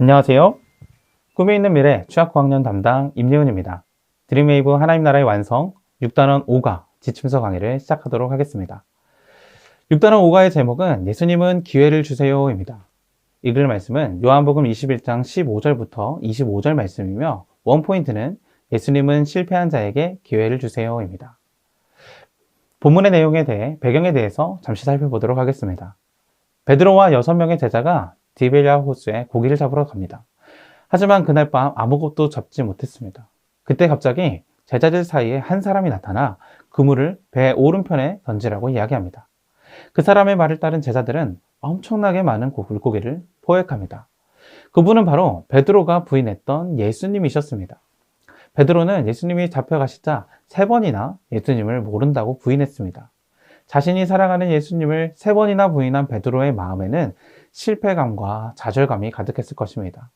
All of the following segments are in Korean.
안녕하세요. 꿈이 있는 미래 취약고학년 담당 임예훈입니다. 드림웨이브 하나님 나라의 완성 6단원 5가 지침서 강의를 시작하도록 하겠습니다. 6단원 5가의 제목은 예수님은 기회를 주세요입니다. 읽을 말씀은 요한복음 21장 15절부터 25절 말씀이며 원포인트는 예수님은 실패한 자에게 기회를 주세요입니다. 본문의 내용에 대해 배경에 대해서 잠시 살펴보도록 하겠습니다. 베드로와 6명의 제자가 디베랴 호수에 고기를 잡으러 갑니다. 하지만 그날 밤 아무것도 잡지 못했습니다. 그때 갑자기 제자들 사이에 한 사람이 나타나 그물을 배 오른편에 던지라고 이야기합니다. 그 사람의 말을 따른 제자들은 엄청나게 많은 물고기를 포획합니다. 그분은 바로 베드로가 부인했던 예수님이셨습니다. 베드로는 예수님이 잡혀가시자 3번이나 예수님을 모른다고 부인했습니다. 자신이 사랑하는 예수님을 3번이나 부인한 베드로의 마음에는 실패감과 좌절감이 가득했을 것입니다.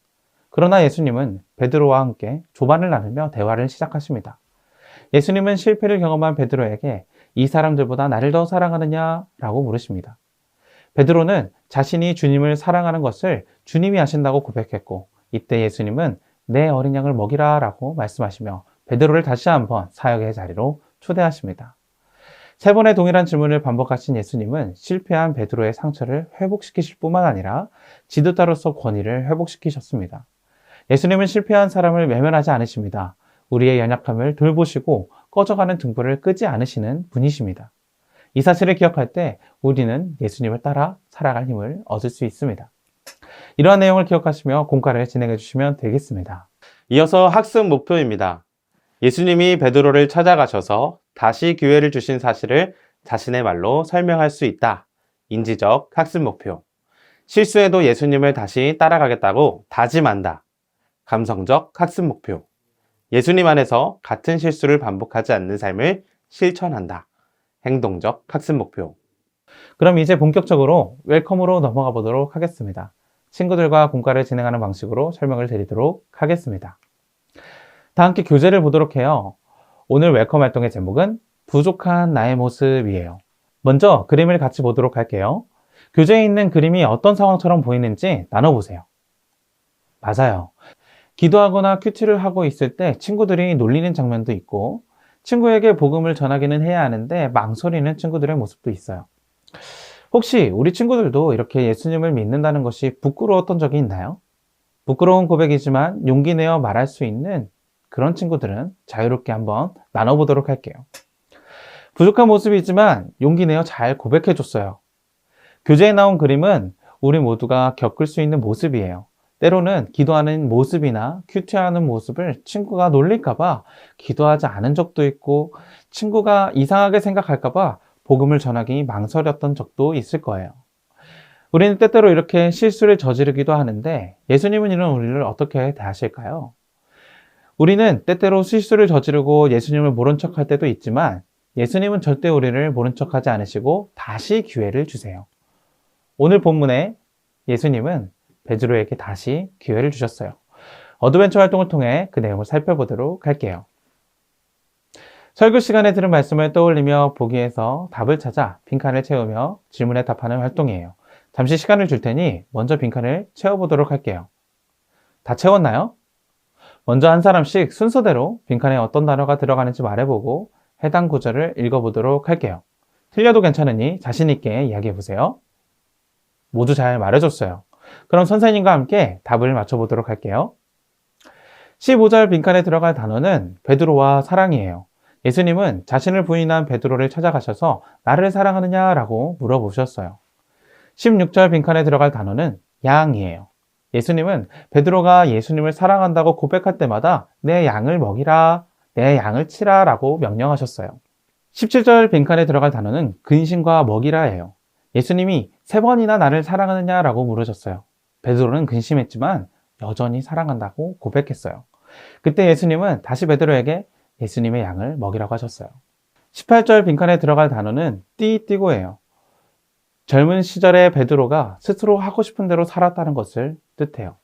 그러나 예수님은 베드로와 함께 조반을 나누며 대화를 시작하십니다. 예수님은 실패를 경험한 베드로에게 이 사람들보다 나를 더 사랑하느냐? 라고 물으십니다. 베드로는 자신이 주님을 사랑하는 것을 주님이 아신다고 고백했고, 이때 예수님은 내 어린 양을 먹이라 라고 말씀하시며 베드로를 다시 한번 사역의 자리로 초대하십니다. 3번의 동일한 질문을 반복하신 예수님은 실패한 베드로의 상처를 회복시키실 뿐만 아니라 지도자로서 권위를 회복시키셨습니다. 예수님은 실패한 사람을 외면하지 않으십니다. 우리의 연약함을 돌보시고 꺼져가는 등불을 끄지 않으시는 분이십니다. 이 사실을 기억할 때 우리는 예수님을 따라 살아갈 힘을 얻을 수 있습니다. 이러한 내용을 기억하시며 공과를 진행해 주시면 되겠습니다. 이어서 학습 목표입니다. 예수님이 베드로를 찾아가셔서 다시 기회를 주신 사실을 자신의 말로 설명할 수 있다. 인지적 학습 목표. 실수해도 예수님을 다시 따라가겠다고 다짐한다. 감성적 학습 목표. 예수님 안에서 같은 실수를 반복하지 않는 삶을 실천한다. 행동적 학습 목표. 그럼 이제 본격적으로 웰컴으로 넘어가 보도록 하겠습니다. 친구들과 공과를 진행하는 방식으로 설명을 드리도록 하겠습니다. 다 함께 교재를 보도록 해요. 오늘 웰컴 활동의 제목은 부족한 나의 모습이에요. 먼저 그림을 같이 보도록 할게요. 교재에 있는 그림이 어떤 상황처럼 보이는지 나눠보세요. 맞아요. 기도하거나 큐티를 하고 있을 때 친구들이 놀리는 장면도 있고, 친구에게 복음을 전하기는 해야 하는데 망설이는 친구들의 모습도 있어요. 혹시 우리 친구들도 이렇게 예수님을 믿는다는 것이 부끄러웠던 적이 있나요? 부끄러운 고백이지만 용기 내어 말할 수 있는 그런 친구들은 자유롭게 한번 나눠보도록 할게요. 부족한 모습이지만 용기 내어 잘 고백해줬어요. 교재에 나온 그림은 우리 모두가 겪을 수 있는 모습이에요. 때로는 기도하는 모습이나 큐티하는 모습을 친구가 놀릴까봐 기도하지 않은 적도 있고, 친구가 이상하게 생각할까봐 복음을 전하기 망설였던 적도 있을 거예요. 우리는 때때로 이렇게 실수를 저지르기도 하는데 예수님은 이런 우리를 어떻게 대하실까요? 우리는 때때로 실수를 저지르고 예수님을 모른 척할 때도 있지만 예수님은 절대 우리를 모른 척하지 않으시고 다시 기회를 주세요. 오늘 본문에 예수님은 베드로에게 다시 기회를 주셨어요. 어드벤처 활동을 통해 그 내용을 살펴보도록 할게요. 설교 시간에 들은 말씀을 떠올리며 보기에서 답을 찾아 빈칸을 채우며 질문에 답하는 활동이에요. 잠시 시간을 줄 테니 먼저 빈칸을 채워보도록 할게요. 다 채웠나요? 먼저 한 사람씩 순서대로 빈칸에 어떤 단어가 들어가는지 말해보고 해당 구절을 읽어보도록 할게요. 틀려도 괜찮으니 자신있게 이야기해보세요. 모두 잘 말해줬어요. 그럼 선생님과 함께 답을 맞춰보도록 할게요. 15절 빈칸에 들어갈 단어는 베드로와 사랑이에요. 예수님은 자신을 부인한 베드로를 찾아가셔서 나를 사랑하느냐 라고 물어보셨어요. 16절 빈칸에 들어갈 단어는 양이에요. 예수님은 베드로가 예수님을 사랑한다고 고백할 때마다 내 양을 먹이라, 내 양을 치라 라고 명령하셨어요. 17절 빈칸에 들어갈 단어는 근심과 먹이라예요. 예수님이 3번이나 나를 사랑하느냐 라고 물으셨어요. 베드로는 근심했지만 여전히 사랑한다고 고백했어요. 그때 예수님은 다시 베드로에게 예수님의 양을 먹이라고 하셨어요. 18절 빈칸에 들어갈 단어는 띠띠고예요. 젊은 시절의 베드로가 스스로 하고 싶은 대로 살았다는 것을 뜻해요.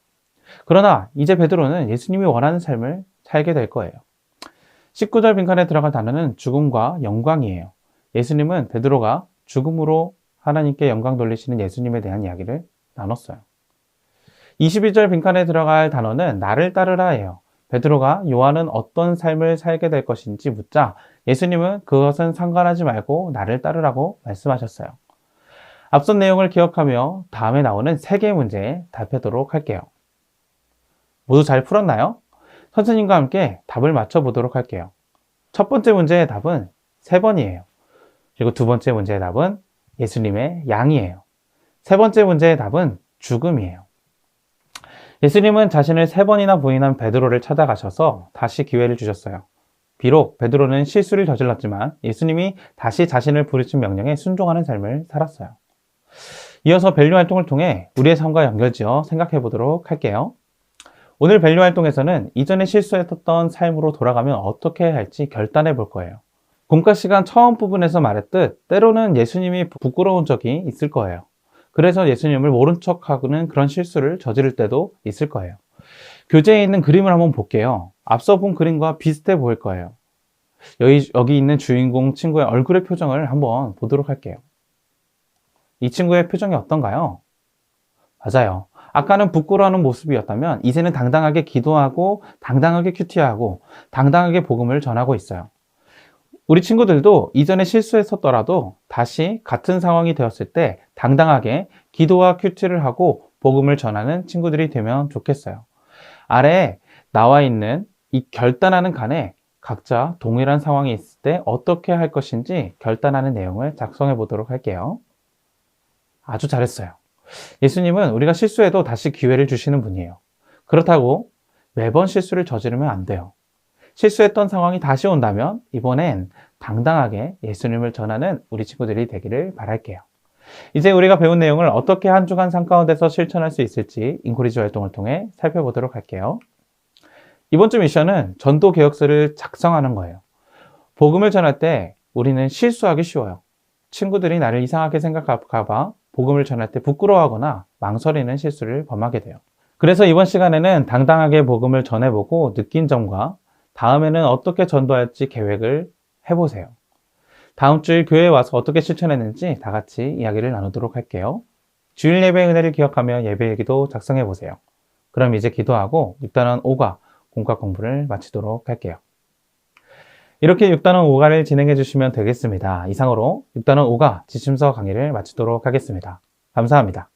그러나 이제 베드로는 예수님이 원하는 삶을 살게 될 거예요. 19절 빈칸에 들어갈 단어는 죽음과 영광이에요. 예수님은 베드로가 죽음으로 하나님께 영광 돌리시는 예수님에 대한 이야기를 나눴어요. 22절 빈칸에 들어갈 단어는 나를 따르라예요. 베드로가 요한은 어떤 삶을 살게 될 것인지 묻자 예수님은 그것은 상관하지 말고 나를 따르라고 말씀하셨어요. 앞선 내용을 기억하며 다음에 나오는 3개의 문제에 답하도록 할게요. 모두 잘 풀었나요? 선생님과 함께 답을 맞춰보도록 할게요. 첫 번째 문제의 답은 3번이에요. 그리고 두 번째 문제의 답은 예수님의 양이에요. 세 번째 문제의 답은 죽음이에요. 예수님은 자신을 3번이나 부인한 베드로를 찾아가셔서 다시 기회를 주셨어요. 비록 베드로는 실수를 저질렀지만 예수님이 다시 자신을 부르신 명령에 순종하는 삶을 살았어요. 이어서 밸류 활동을 통해 우리의 삶과 연결지어 생각해 보도록 할게요. 오늘 밸류 활동에서는 이전에 실수했던 삶으로 돌아가면 어떻게 해야 할지 결단해 볼 거예요. 공과 시간 처음 부분에서 말했듯 때로는 예수님이 부끄러운 적이 있을 거예요. 그래서 예수님을 모른 척하고는 그런 실수를 저지를 때도 있을 거예요. 교재에 있는 그림을 한번 볼게요. 앞서 본 그림과 비슷해 보일 거예요. 여기 있는 주인공 친구의 얼굴의 표정을 한번 보도록 할게요. 이 친구의 표정이 어떤가요? 맞아요. 아까는 부끄러워하는 모습이었다면 이제는 당당하게 기도하고 당당하게 큐티하고 당당하게 복음을 전하고 있어요. 우리 친구들도 이전에 실수했었더라도 다시 같은 상황이 되었을 때 당당하게 기도와 큐티를 하고 복음을 전하는 친구들이 되면 좋겠어요. 아래에 나와 있는 이 결단하는 칸에 각자 동일한 상황이 있을 때 어떻게 할 것인지 결단하는 내용을 작성해 보도록 할게요. 아주 잘했어요. 예수님은 우리가 실수해도 다시 기회를 주시는 분이에요. 그렇다고 매번 실수를 저지르면 안 돼요. 실수했던 상황이 다시 온다면 이번엔 당당하게 예수님을 전하는 우리 친구들이 되기를 바랄게요. 이제 우리가 배운 내용을 어떻게 한 주간 삶 가운데서 실천할 수 있을지 인코리지 활동을 통해 살펴보도록 할게요. 이번 주 미션은 전도 개혁서를 작성하는 거예요. 복음을 전할 때 우리는 실수하기 쉬워요. 친구들이 나를 이상하게 생각할까 봐 복음을 전할 때 부끄러워하거나 망설이는 실수를 범하게 돼요. 그래서 이번 시간에는 당당하게 복음을 전해보고 느낀 점과 다음에는 어떻게 전도할지 계획을 해보세요. 다음 주일 교회에 와서 어떻게 실천했는지 다 같이 이야기를 나누도록 할게요. 주일 예배의 은혜를 기억하며 예배일기도 작성해보세요. 그럼 이제 기도하고 6단원 5과 공과 공부를 마치도록 할게요. 이렇게 6단원 5가를 진행해 주시면 되겠습니다. 이상으로 6단원 5가 지침서 강의를 마치도록 하겠습니다. 감사합니다.